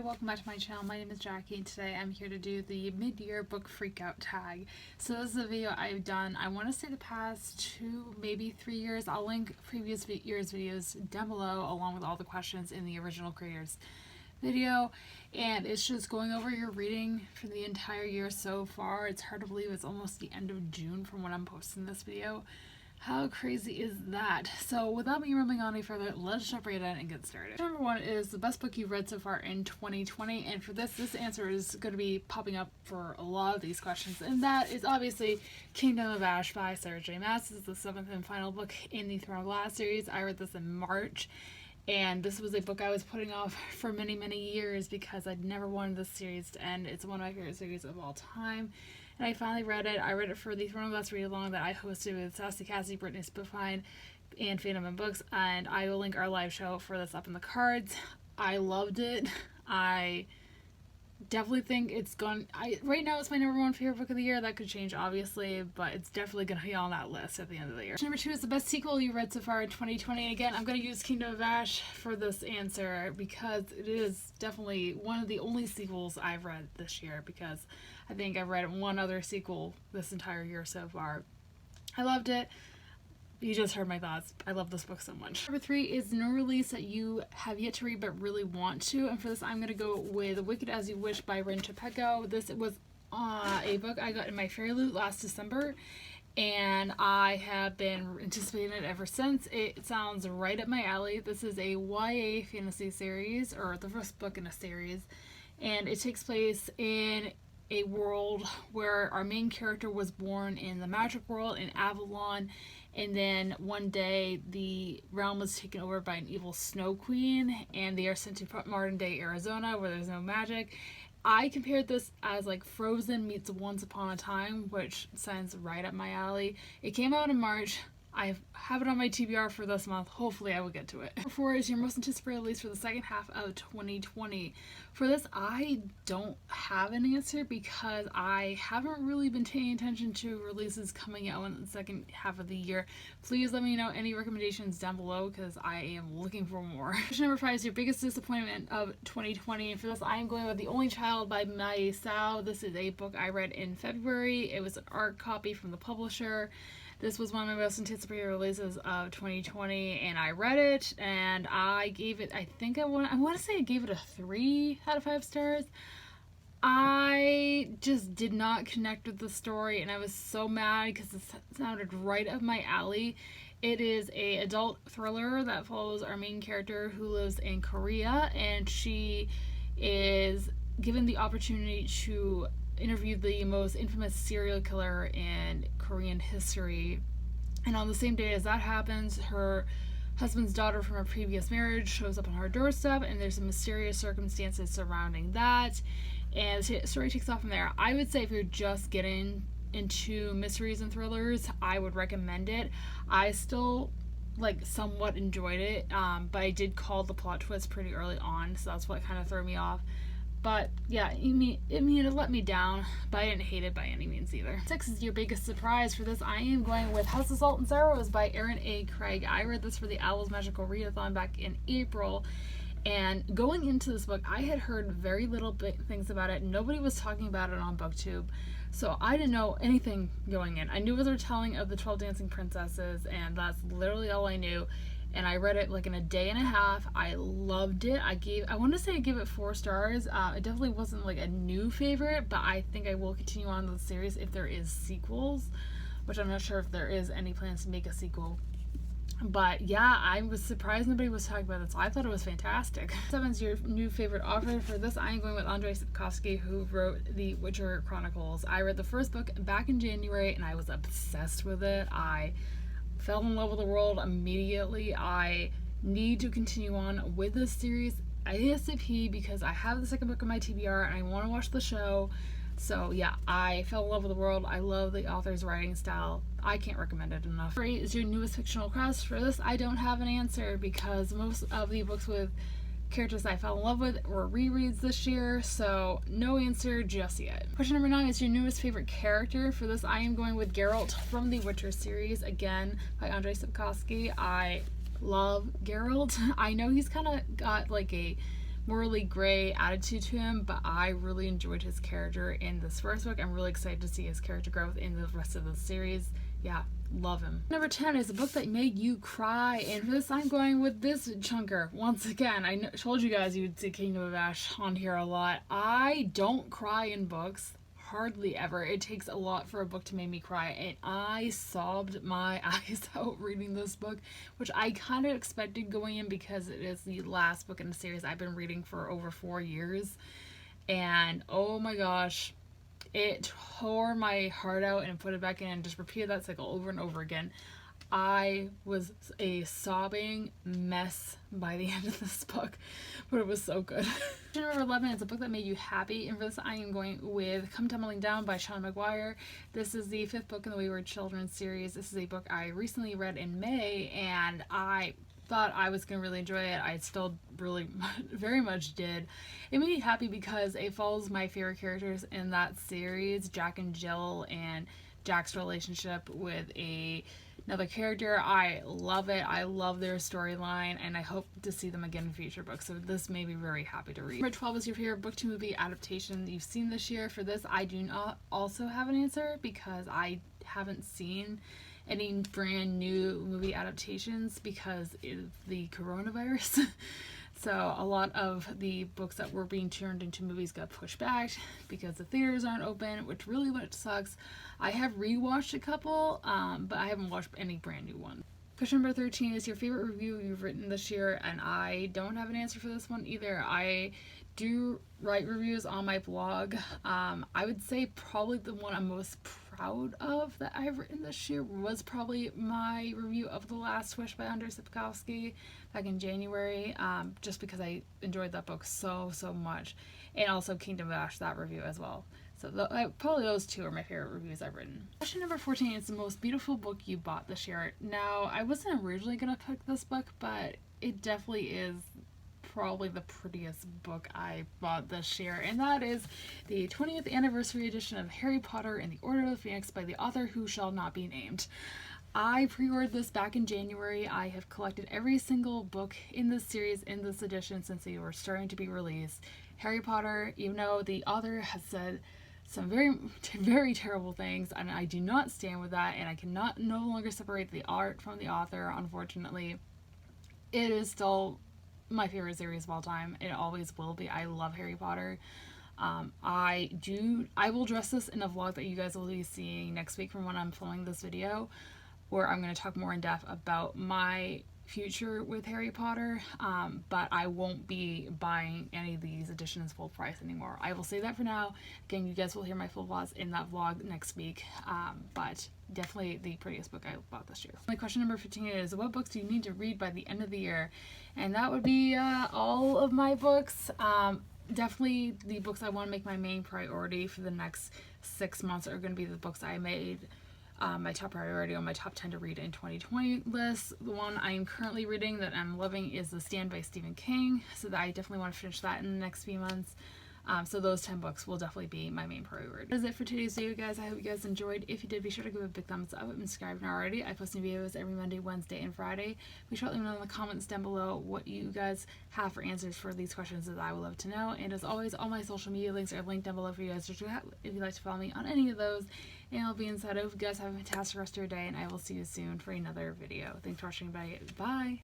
welcome back to my channel. My name is Jackie and today I'm here to do the mid-year book freakout tag. So this is a video I've done, I want to say the past 2, maybe 3 years. I'll link previous year's videos down below along with all the questions in the original creators video, and it's just going over your reading for the entire year so far. It's hard to believe it's almost the end of June from when I'm posting this video. How crazy is that? So without me rambling on any further, let's jump right in and get started. Number 1 is the best book you've read so far in 2020, and for this answer is going to be popping up for a lot of these questions, and that is obviously Kingdom of Ash by Sarah J. Maas. This is the 7th and final book in the Throne of Glass series. I read this in March, and this was a book I was putting off for many years because I'd never wanted this series to end. It's one of my favorite series of all time. And I finally read it. I read it for the Throne of Glass read-along that I hosted with Sassy Cassie, Brittany Spifine, and Phantom and Books, and I will link our live show for this up in the cards. I loved it. I definitely think it's gone. Right now it's my number 1 favorite book of the year. That could change obviously, but it's definitely going to be on that list at the end of the year. Number 2 is the best sequel you read so far in 2020. And again, I'm going to use Kingdom of Ash for this answer because it is definitely one of the only sequels I've read this year, because I think I've read one other sequel this entire year so far. I loved it. You just heard my thoughts. I love this book so much. Number 3 is no release that you have yet to read but really want to. And for this, I'm going to go with Wicked As You Wish by Rin Chapeko. This was a book I got in my Fairy Loot last December, and I have been anticipating it ever since. It sounds right up my alley. This is a YA fantasy series, or the first book in a series, and it takes place in a world where our main character was born in the magic world in Avalon, and then one day the realm was taken over by an evil snow queen, and they are sent to modern day Arizona where there's no magic. I compared this as like Frozen meets Once Upon a Time, which sounds right up my alley. It came out in March. I have it on my TBR for this month. Hopefully I will get to it. Number 4 is your most anticipated release for the second half of 2020. For this, I don't have an answer because I haven't really been paying attention to releases coming out in the second half of the year. Please let me know any recommendations down below because I am looking for more. Number 5 is your biggest disappointment of 2020. And for this, I am going with The Only Child by Mai Sao. This is a book I read in February. It was an art copy from the publisher. This was one of my most anticipated releases of 2020, and I read it, and I gave it, I want to say I gave it a 3 out of 5 stars. I just did not connect with the story, and I was so mad because it sounded right up my alley. It is an adult thriller that follows our main character who lives in Korea, and she is given the opportunity to interview the most infamous serial killer in Korean history. And on the same day as that happens, her husband's daughter from a previous marriage shows up on her doorstep, and there's some mysterious circumstances surrounding that, and the story takes off from there. I would say if you're just getting into mysteries and thrillers, I would recommend it. I still somewhat enjoyed it, but I did call the plot twist pretty early on, so that's what kind of threw me off. But yeah, it let me down, but I didn't hate it by any means either. 6 is your biggest surprise. For this, I am going with House of Salt and Sorrows by Erin A. Craig. I read this for the Owl's Magical Readathon back in April, and going into this book, I had heard very little things about it. Nobody was talking about it on BookTube, so I didn't know anything going in. I knew it was a retelling of the 12 Dancing Princesses, and that's literally all I knew. And I read it in a day and a half. I loved it. I want to say I gave it 4 stars. It definitely wasn't a new favorite, but I think I will continue on the series if there is sequels, which I'm not sure if there is any plans to make a sequel. But yeah, I was surprised nobody was talking about it, so I thought it was fantastic. 7 is your new favorite author. For this, I am going with Andrzej Sapkowski, who wrote the Witcher Chronicles. I read the first book back in January, and I was obsessed with it. I fell in love with the world immediately. I need to continue on with this series ASAP because I have the second book of my TBR and I want to watch the show. So yeah, I fell in love with the world. I love the author's writing style. I can't recommend it enough. 8 is your newest fictional crush. For this, I don't have an answer because most of the books with characters I fell in love with were rereads this year, so no answer just yet. Question number 9 is your newest favorite character. For this, I am going with Geralt from the Witcher series, again by Andrzej Sapkowski. I love Geralt. I know he's kind of got a morally gray attitude to him, but I really enjoyed his character in this first book. I'm really excited to see his character growth in the rest of the series. Yeah, love him. Number 10 is a book that made you cry, and for this I'm going with this chunker. Once again, I told you guys you'd see Kingdom of Ash on here a lot. I don't cry in books. Hardly ever. It takes a lot for a book to make me cry, and I sobbed my eyes out reading this book, which I kind of expected going in because it is the last book in the series I've been reading for over 4 years, and oh my gosh, it tore my heart out and put it back in and just repeated that cycle over and over again. I was a sobbing mess by the end of this book, but it was so good. Number 11 is a book that made you happy, and for this I am going with Come Tumbling Down by Sean McGuire. This is the 5th book in the Wayward Children series. This is a book I recently read in May, and I thought I was going to really enjoy it. I still really very much did. It made me happy because it follows my favorite characters in that series, Jack and Jill, and Jack's relationship with another character. I love it. I love their storyline, and I hope to see them again in future books. So this made me very happy to read. Number 12 is your favorite book to movie adaptation that you've seen this year. For this, I do not also have an answer because I haven't seen any brand new movie adaptations because of the coronavirus. So a lot of the books that were being turned into movies got pushed back because the theaters aren't open, which really sucks. I have rewatched a couple, but I haven't watched any brand new one. Question number 13 is your favorite review you've written this year, and I don't have an answer for this one either. I do write reviews on my blog. I would say probably the one I'm most proud of that I've written this year was probably my review of The Last Wish by Andrzej Sapkowski back in January, just because I enjoyed that book so much, and also Kingdom of Ash, that review as well. So probably those two are my favorite reviews I've written. Question number 14 is the most beautiful book you bought this year. Now, I wasn't originally going to pick this book, but it definitely is probably the prettiest book I bought this year, and that is the 20th anniversary edition of Harry Potter and the Order of the Phoenix by the author who shall not be named. I pre-ordered this back in January. I have collected every single book in this series in this edition since they were starting to be released. Harry Potter, even though the author has said some very terrible things, and I do not stand with that, and I cannot no longer separate the art from the author, unfortunately. It is still my favorite series of all time. It always will be. I love Harry Potter. I will address this in a vlog that you guys will be seeing next week from when I'm filming this video, where I'm going to talk more in depth about my future with Harry Potter, but I won't be buying any of these editions full price anymore. I will say that for now. Again, you guys will hear my full thoughts in that vlog next week, but definitely the prettiest book I bought this year. My question number 15 is, what books do you need to read by the end of the year? And that would be all of my books. Definitely the books I want to make my main priority for the next 6 months are going to be the books I made my top priority on my top 10 to read in 2020 list. The one I am currently reading that I'm loving is The Stand by Stephen King, so that I definitely want to finish that in the next few months. So those 10 books will definitely be my main priority. That is it for today's video, guys. I hope you guys enjoyed. If you did, be sure to give it a big thumbs up and subscribe not already. I post new videos every Monday, Wednesday, and Friday. Be sure to let me know in the comments down below what you guys have for answers for these questions that I would love to know. And as always, all my social media links are linked down below for you guys to check out if you'd like to follow me on any of those. And I'll be inside. I hope you guys have a fantastic rest of your day, and I will see you soon for another video. Thanks for watching. Bye.